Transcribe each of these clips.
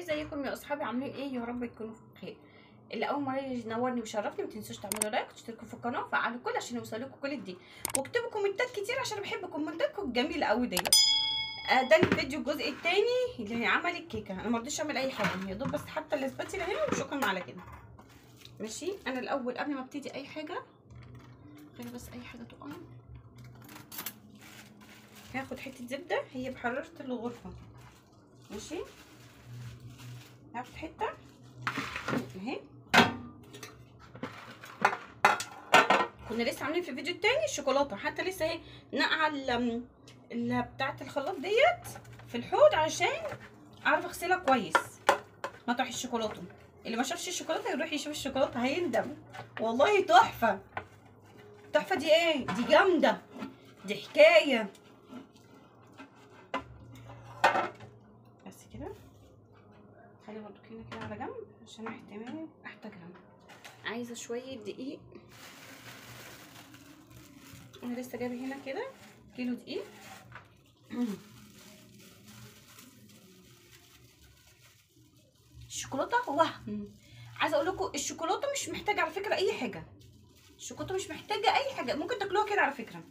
ازيكم يا اصحابي؟ عاملين ايه؟ يا رب تكونوا بخير. اللي اول مره ينورني ويشرفني ما تنسوش تعملوا لايك وتشتركوا في القناه وفعلوا الكل عشان يوصلكم كل جديد، واكتبوا كومنتات كتير عشان بحب كومنتاتكم الجميله قوي دي. ده الفيديو الجزء الثاني اللي عمل الكيكه. انا ما رضيتش اعمل اي حاجه، يا دوب بس حتى الاسباتيلا هنا وشكرا على كده. ماشي. انا الاول قبل ما ابتدي اي حاجه خلي بس اي حاجه تقع. هاخد حته زبده هي بحراره الغرفه. ماشي. هاخد حته اهي. كنا لسه عاملين في الفيديو التاني الشوكولاته، حتى لسه اهي نقع بتاعه الخلاط ديت في الحوض عشان اعرف اغسلها كويس. مطرح الشوكولاته، اللي ما شافش الشوكولاته يروح يشوف الشوكولاته هيندم. والله تحفه. تحفه دي ايه؟ دي جامده، دي حكايه. بس كده خلي برضو كده على جنب عشان احتمال احتاجها. عايزه شويه دقيق. انا لسه جايبه هنا كده كيلو دقيق. الشوكولاته وهم. عايزه اقول لكم الشوكولاته مش محتاجه على فكره اي حاجه. الشوكولاته مش محتاجه اي حاجه، ممكن تاكلوها كده على فكره.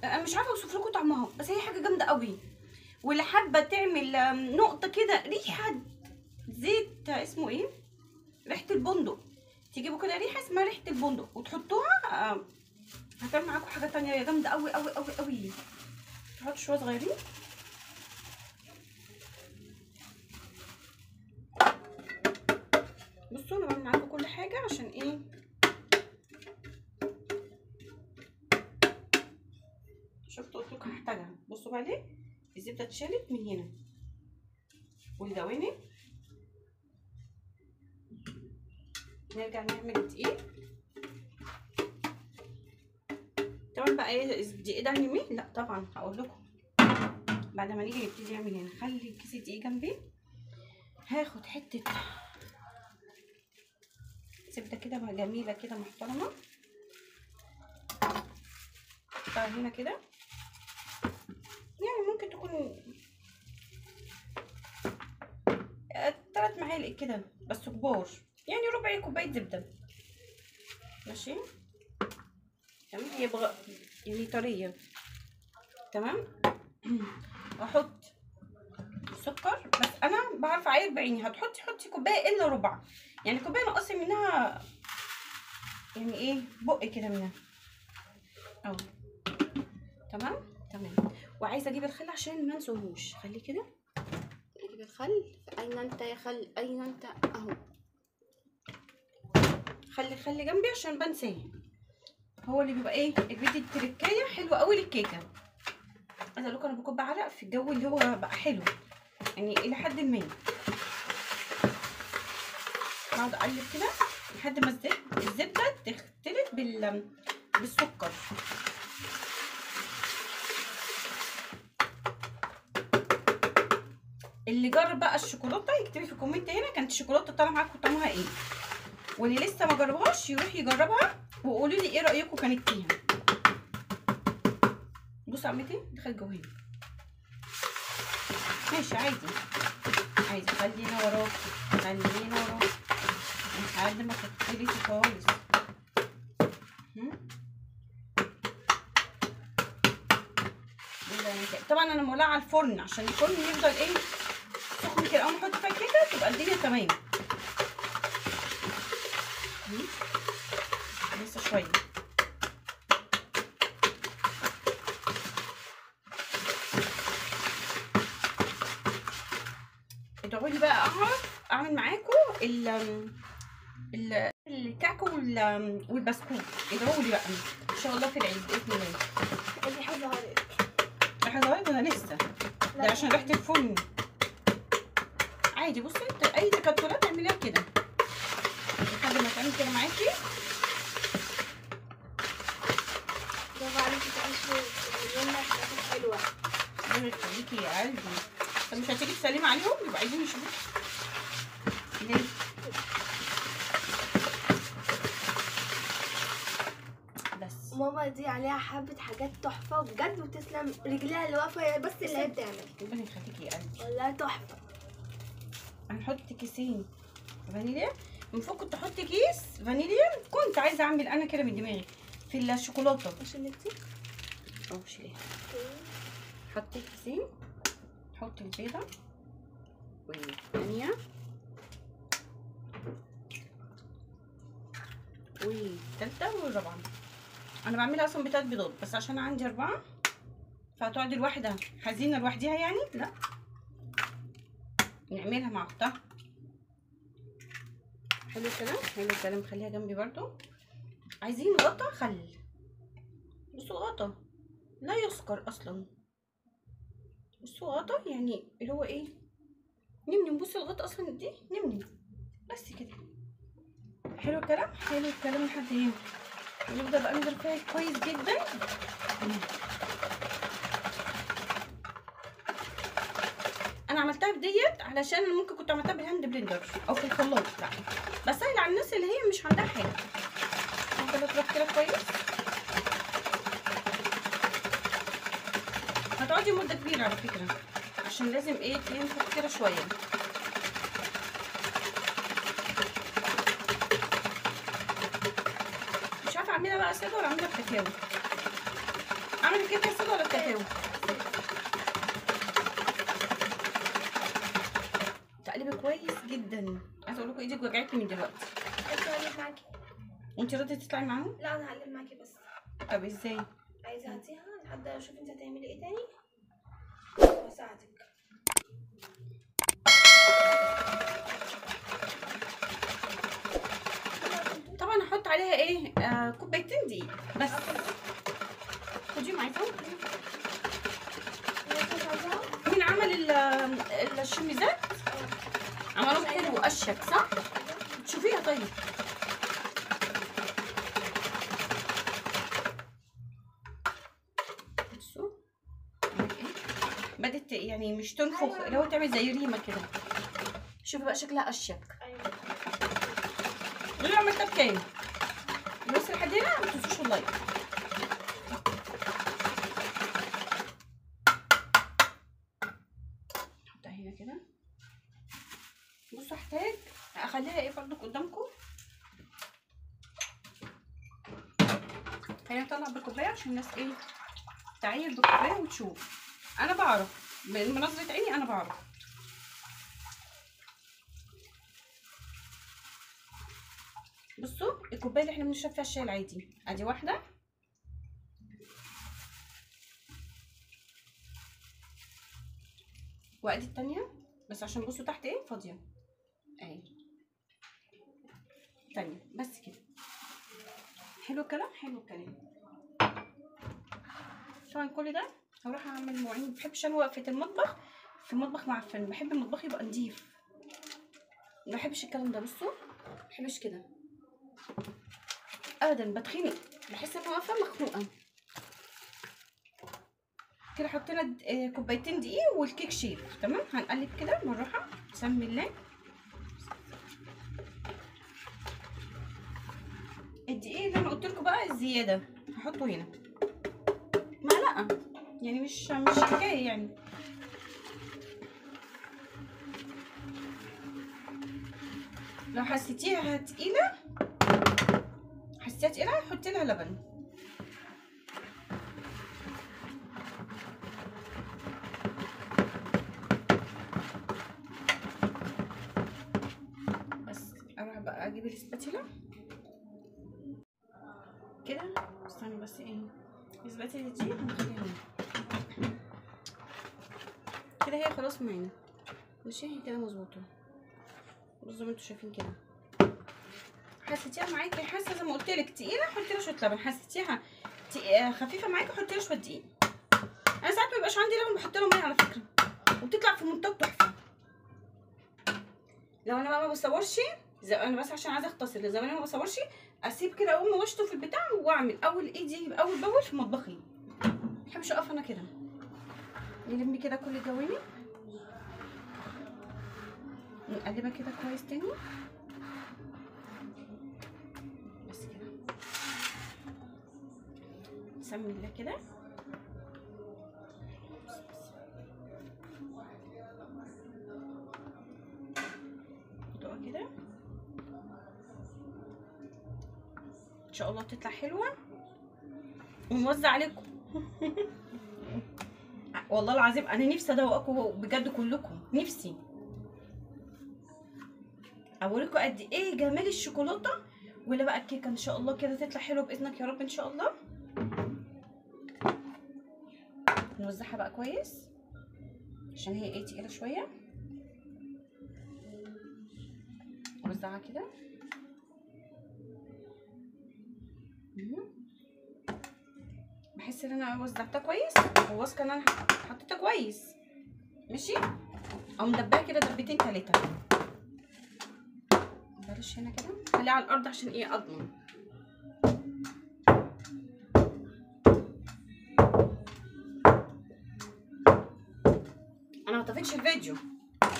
انا مش عارفه اوصف لكم طعمها، بس هي حاجه جامده قوي. واللي حابه تعمل نقطه كده ريحه زيت اسمه ايه، ريحه البندق، تجيبوا كده ريحه اسمها ريحه البندق وتحطوها، هتعمل معاكم حاجه تانية يا جامده قوي قوي قوي قوي. تحطوا شويه صغيرين. بصوا انا بعمل معاكم كل حاجه عشان ايه، شفتوا قلت لكم هحتاجها. بصوا بقى ليه الزبده اتشالت من هنا والدواني. نرجع نعمل الدقيق. طبعا بقى ايه الدقيق ده هنرميه؟ لا طبعا هقول لكم بعد ما نيجي نبتدي نعمل. هنا خلي كيس الدقيق جنبي. هاخد حته زبده كده جميله كده محترمه. احطها هنا كده، يعني ممكن تكون 3 معالق كده بس كبار، يعني ربع كوبايه زبده. ماشي تمام. هي يعني طريه. تمام. احط سكر، بس انا بعرف اعاير بعيني. حطي كوبايه الا ربع، يعني كوبايه نقصي منها، يعني ايه بق كده منها اهو. تمام. وعايزه اجيب الخل عشان ما انساهوش. خليه كده، اجيب الخل. اين انت يا خل؟ اين انت؟ اهو. خلي جنبي عشان بنساه. هو اللي بيبقى ايه، بيدي التركايه حلوه قوي للكيكه. عايزه اقول لكم انا بكب عرق في الجو اللي هو بقى حلو، يعني الى حد ما. بقعد اقلب كده لحد ما الزبده تختلط بالسكر. اللي جرب بقى الشوكولاته يكتبي في الكومنت هنا كانت الشوكولاته طالعه معاكم طعمها ايه، واللي لسه ما جربهاش يروح يجربها وقولوا لي ايه رايكم كانت فيها. بصوا عمتي دخل جوه هنا. ماشي عادي خلينا وراكي لحد ما تختلطي خالص. طبعا انا مولعه على الفرن عشان الفرن يفضل ايه سخن كده. اول ما احط فيها الكيكه تبقى الدنيا تمام. لسه شويه. ادعوا لي بقى اعرف اعمل معاكم الكعكه والبسكوت. ادعوا لي بقى ان شاء الله في العيد باذن الله. دي حاجه عليك. انا لسه ده عشان ريحه الفرن. عادي بصي اي تكتلات اعمليها كده لحد ما تعمل كده معاكي. برافو عليكي اللون حلوه. ربنا يخليكي يا قلبي. طب مش هتيجي تسلمي عليهم؟ يبقى عايزين يشوفوك ليه. بس ماما ماما دي عليها حبة حاجات تحفة بجد، وتسلم رجليها اللي واقفة هي بس اللي هي بتعمل. ربنا يخليكي يا قلبي. والله تحفة. هنحط كيسين فانيليا من فوق. كنت احط كيس فانيليا، كنت عايزه اعمل انا كده من دماغي في الشوكولاته. عشان نبتدي. شيليها. حطي كيسين، حطي البيضه والثانيه والثالثه والرابعه. انا بعملها اصلا ب3 بيضات، بس عشان عندي 4 فهتقعد الواحده حزينه لوحديها يعني، لا نعملها مع اختها. حلو الكلام، حلو الكلام. خليها جنبي برضو. عايزين غطا خل. بصوا غطا لا يسكر اصلا. بصوا غطا يعني اللي هو ايه، نمنم. بصوا الغطا اصلا دي نمنم بس كده. حلو الكلام، حلو الكلام. لحد هنا نبدا بقى نضرب فيها كويس جدا. انا عملتها بديت علشان ممكن كنت عملتها بالهاند بلندر او في الخلاط، لا بس سهل على الناس اللي هي مش عندها حاجه. ممكن اضرب كده كويس. هتقعدي مده كبيره على فكره، عشان لازم ايه تنفخ كده شويه. مش عارفه اعملها بقى ساده ولا اعملها بكاكاو. اعمل الكيكه ساده ولا بكاكاو؟ تقلبي كويس جدا. عايزه اقول لكم ايدك وجعتني من دلوقتي. عايزة اقلب معاكي. انت راضيه تطلعي معاهم؟ لا انا هقلب معاكي بس. طب ازاي؟ عايزة هاتيها لحد اشوف انت هتعملي ايه تاني واساعدك. طبعا هحط عليها ايه، كوبايتين دقيق بس. خديهم عايزاهم. مين عمل الشميزات؟ عملوهم حلو اشيك صح؟ شوفيها طيب. بصوا بدت يعني مش تنفخ، اللي هو تعمل زي ريمه كده. شوفي بقى شكلها اشيك. دول عملتها بكام؟ بس لحد هنا ما تنسوش اللايك. نحطها هنا كده. بصوا هحتاج اخليها ايه برضو قدامكم. خلينا نطلع بالكوبايه عشان الناس ايه تعاير بالكوبايه وتشوف. انا بعرف من نظره عيني، انا بعرف. بصوا الكوبايه اللي احنا بنشرب فيها الشاي العادي، ادي واحده، وادي التانيه، بس عشان بصوا تحت ايه فاضيه اهي تانيه بس كده. حلو الكلام، حلو الكلام. طبعا كل ده هروح اعمل مواعين. مبحبش انا وقفه المطبخ في المطبخ معفن، بحب المطبخ يبقى نضيف. ما بحبش الكلام ده. بصوا ما بحبش كده ابدا، بتخنق، بحس ان انا واقفه مخنوقه كده. حطينا كوبايتين دقيق والكيك شيف تمام. هنقلب كده بالراحه بسم الله. الدقيق اللي انا قلت لكم بقى الزياده هحطه هنا معلقه، يعني مش حكايه يعني. لو حسيتيها تقيله، حسيتيها تقيله حطي لها لبن. بس اروح بقى اجيب الاسباتيلا كده. استني بس ايه الاسباتيلا دي هنخليها هنا كده. هي خلاص معانا ماشي، هي كده مظبوطه زي ما انتوا شايفين كده. حسيتيها معاكي حاسه زي ما قلت لك تقيله حطي لها شويه لبن، حسيتيها خفيفه معاكي حطي لها شويه دقيق. انا ساعات ما بيبقاش عندي لبن بحط لها ميه على فكره، وبتطلع في منتهى التحفه. لو انا بقى ما بصورش انا بس عشان عايزه اختصر، لو انا ما بصورش اسيب كده اقوم واشطه في البتاع واعمل اول ايدي اول باول في مطبخي. ما بحبش اقف انا كده. نلم كده كل الجوانب، نقلبها كده كويس تاني بس كده. بسم الله كده. ادوقها كده ان شاء الله تطلع حلوه ونوزع عليكم. والله العظيم انا نفسي ادوقكم بجد كلكم، نفسي اوريكم قد ايه جمال الشوكولاته. ولا بقى الكيكه ان شاء الله كده تطلع حلوه باذنك يا رب ان شاء الله. نوزعها بقى كويس عشان هي ايه تقيله شويه. اوزعها كده. بحس ان انا وزعتها كويس وواثقه ان انا حطيتها كويس ماشي. او مدبها كده دبتين 3. بلاش هنا كده، خليها على الارض عشان ايه اضمن. انا ما طفيتش الفيديو،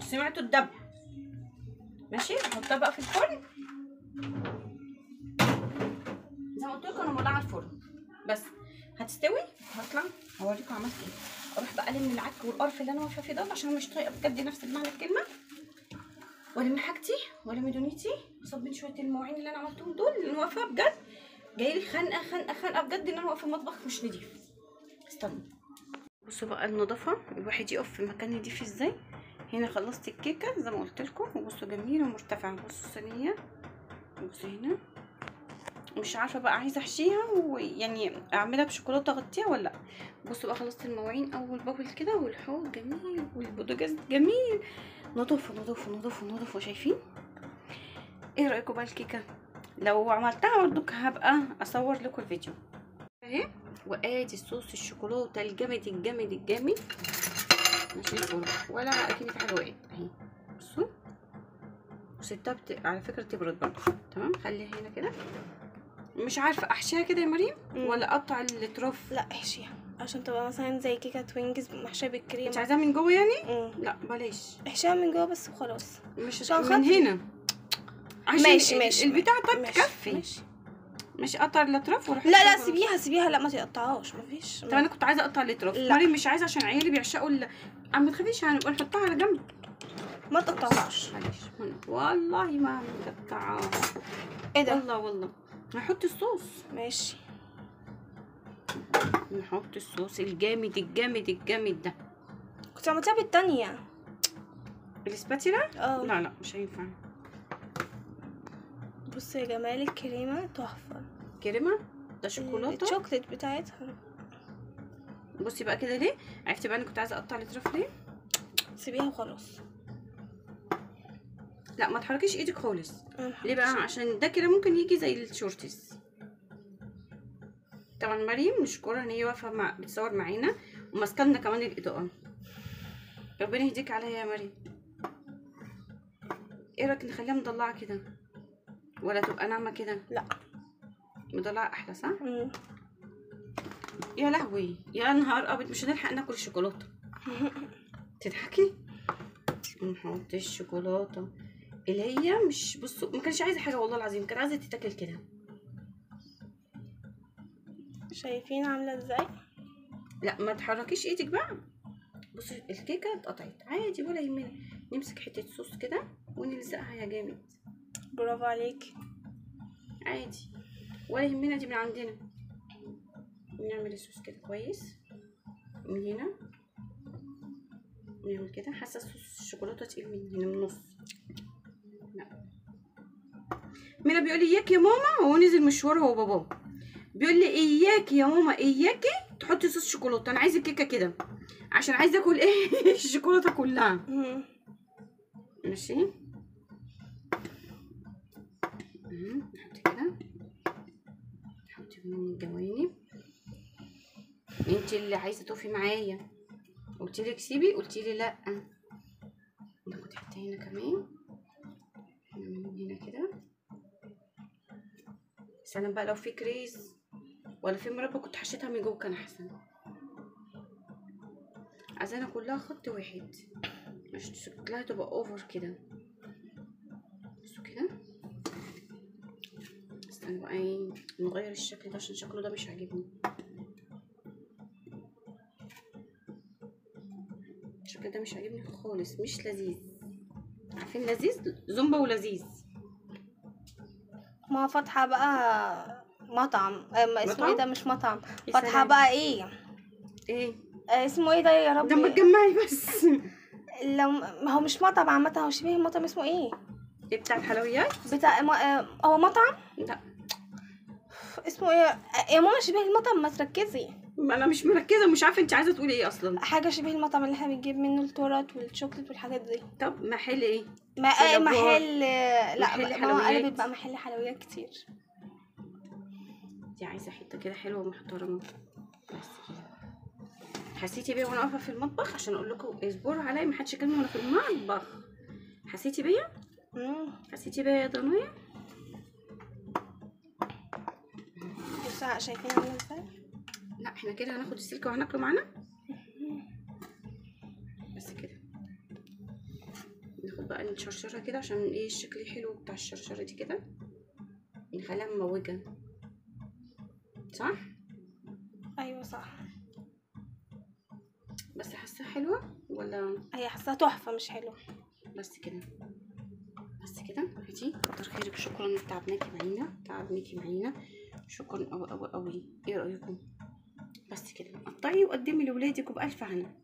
سمعتوا الدب ماشي. احطها بقى في الفرن زي ما قلت لكم. انا مولعه الفرن بس هتستوي. هطلع اوريكم عملت ايه. اروح بقى الم العك والقرف اللي انا واقفه فيه ده عشان مش طايقه بجد نفس بمعنى الكلمه. والم حاجتي والم دنيتي، اصب من شويه المواعين اللي انا عملتهم دول اللي انا واقفه بجد جايلي خنقه خنقه خنقه بجد ان انا واقفه في المطبخ مش نضيف. استنوا بصوا بقى النظافه، الواحد يقف في مكان نضيف ازاي. هنا خلصت الكيكه زي ما قلت لكم، وبصوا جميله ومرتفعه. بصوا الصينيه، بصوا هنا. مش عارفه بقى عايزه احشيها ويعني اعملها بشوكولاته اغطيها ولا لا. بصوا بقى خلصت المواعين اول باول كده، والحوض جميل والبوتاجاز جميل. نضافه نضافه نضافه نضافه. شايفين؟ ايه رايكم بقى الكيكه؟ لو عملتها برضك هبقى اصور لكم الفيديو اهي. وادي الصوص الشوكولاته الجامد الجامد الجامد ماشي الفرن ولا اكيد في حاجه وقعت اهي. بصوا وسبتها على فكره تبرد برضه تمام. خليها هنا كده. مش عارفه احشيها كده يا مريم ولا اقطع الاطراف؟ لا احشيها عشان تبقى مثلا زي كيكه توينجز محشيه بالكريمه. انت عايزاها من جوه يعني؟ لا بلاش، احشيها من جوه بس وخلاص. مش من هنا عشان ماشي البتاع طيب تكفي. ماشي اقطع الاطراف واروح. لا سيبيها لا ما تقطعهاش مفيش. طب انا كنت عايزه اقطع الاطراف. مريم مش عايزه عشان عيالي بيعشقوا ما تخافيش هنبقى نحطها على جنب. ما تقطعهاش معلش والله ما مقطعاها. ايه ده؟ والله هحط الصوص. ماشي نحط الصوص الجامد الجامد الجامد ده. كنت عملتها بالتانية الاسباتيلا. لا مش هينفع. بصي يا جمال الكريمه تحفه. كريمه ده شوكولاته الشوكليت بتاعتها. بصي بقى كده ليه عرفتي بقى انا كنت عايزه اقطع الاطراف ليه. سيبيها وخلاص. لا ما تحركيش ايدك خالص. ليه بقى؟ عشان ده كده ممكن يجي زي الشورتس. طبعا مريم نشكرها ان هي واقفه بتصور معانا وماسكه لنا كمان الاضاءه. ربنا يهديك عليا يا مريم. ايه رايك نخليها مضلعه كده ولا تبقى ناعمه كده؟ لا مضلعه احلى صح؟ يا لهوي يا نهار ابيض مش هنلحق ناكل الشوكولاته. تضحكي. نحط الشوكولاته اللي هي مش بصوا ما كانش عايزه حاجه والله العظيم، كان عايزه تتاكل كده. شايفين عامله ازاي؟ لا ما تحركيش ايدك بقى. بصي الكيكه اتقطعت عادي ولا يهمنا. نمسك حته صوص كده ونلزقها يا جامد. برافو عليكي. عادي ولا يهمنا، دي من عندنا. نعمل الصوص كده كويس من هنا. نعمل كده. حاسه صوص الشوكولاته تقيل من هنا من النص. لا مينا بيقول لي اياك يا ماما. هو نزل مشوار هو باباه بيقول لي اياك يا ماما اياكي تحطي صوص شوكولاته. انا عايزه الكيكه كده عشان عايزه اكل ايه الشوكولاته كلها. ماشي نحط كده. نحط من الجوانب. انت اللي عايزه تقفي معايا قلت لك سيبي، قلت لي لا. ناخد حته هنا كمان من هنا كده. سلام بقى لو في كريز ولا في مربى كنت حشيتها من جوه كان احسن. عايزانا كلها خط واحد مش شكلها تبقى اوفر كده. بصوا كده. استنى بقى ايه نغير الشكل ده عشان شكله ده مش عاجبني. الشكل ده مش عاجبني خالص، مش لذيذ. عارفين لذيذ؟ زومبا ولذيذ. ما فاتحة بقى مطعم، اسمه مطعم؟ ايه ده؟ مش مطعم، يا فاتحة سلام. بقى ايه، ايه اسمه ايه ده يا ده؟ ما ربي؟ تجمعي بس. لو ما هو مش مطعم عامة، هو شبيه المطعم، اسمه ايه؟ ايه بتاع الحلويات؟ بتاع هو مطعم لا اسمه ايه يا ماما؟ شبيه المطعم، ما تركزي. ما انا مش مركزه، مش عارفه انت عايزه تقولي ايه اصلا. حاجة شبيه المطعم اللي احنا بنجيب منه التورت والشوكليت والحاجات دي. طب محل ايه؟ محل لا محل ماما حلويات. قلبت بقى محل حلويات كتير. دي عايزه حته كده حلوه ومحترمه بس كده. حسيتي بيا وانا واقفه في المطبخ؟ عشان اقول لكم اصبروا عليا، محدش يكلمني وانا في المطبخ. حسيتي بيا؟ حسيتي بيا يا ضنايا؟ بصوا شايفين عامله ازاي؟ لا احنا كده هناخد السلكه وهناكله معانا بس كده. ناخد بقى نشرشرها كده عشان ايه الشكل حلو بتاع الشرشره دي كده، نخليها مموجه صح؟ ايوه صح. بس حاساها حلوه ولا؟ هي حاساها تحفه مش حلوه. بس كده بس كده. هاتي كتر خيرك، شكرا انك تعبناكي معانا، شكرا قوي قوي قوي. ايه رايكم؟ بس كده قطعي وقدمي لاولادك وبألف هنا.